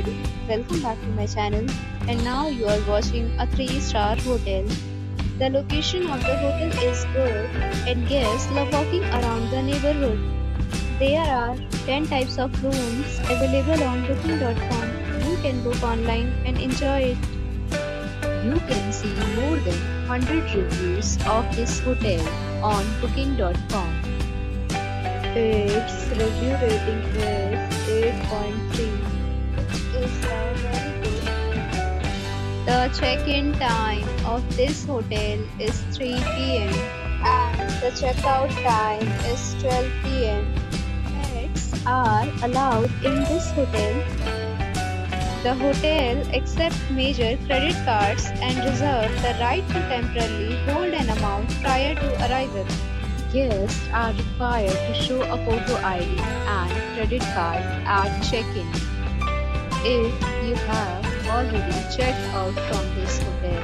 everybody, welcome back to my channel, and now you are watching a 3-star hotel. The location of the hotel is good and guests love walking around the neighborhood. There are 10 types of rooms available on booking.com. You can book online and enjoy it. You can see more than 100 reviews of this hotel on booking.com. Its review rating is 8.3, which is very good. The check-in time of this hotel is 3 p.m. and the checkout time is 12 p.m. Pets are allowed in this hotel. The hotel accepts major credit cards and reserves the right to temporarily hold an amount prior to arrival. Guests are required to show a photo ID and credit card at check-in. If you have already checked out from this hotel,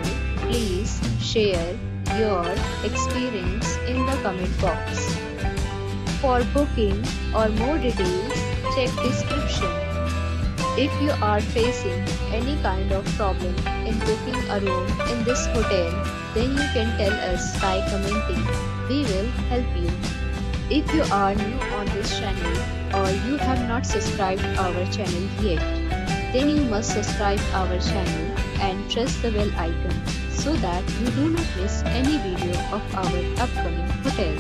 please share your experience in the comment box. For booking or more details, check description. If you are facing any kind of problem in booking a room in this hotel, then you can tell us by commenting. We will help you. If you are new on this channel or you have not subscribed our channel yet, then you must subscribe our channel and press the bell icon so that you do not miss any video of our upcoming hotel.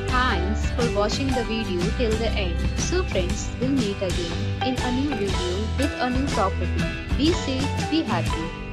Thanks for watching the video till the end. So friends, we'll meet again in a new video with a new property. Be safe, be happy.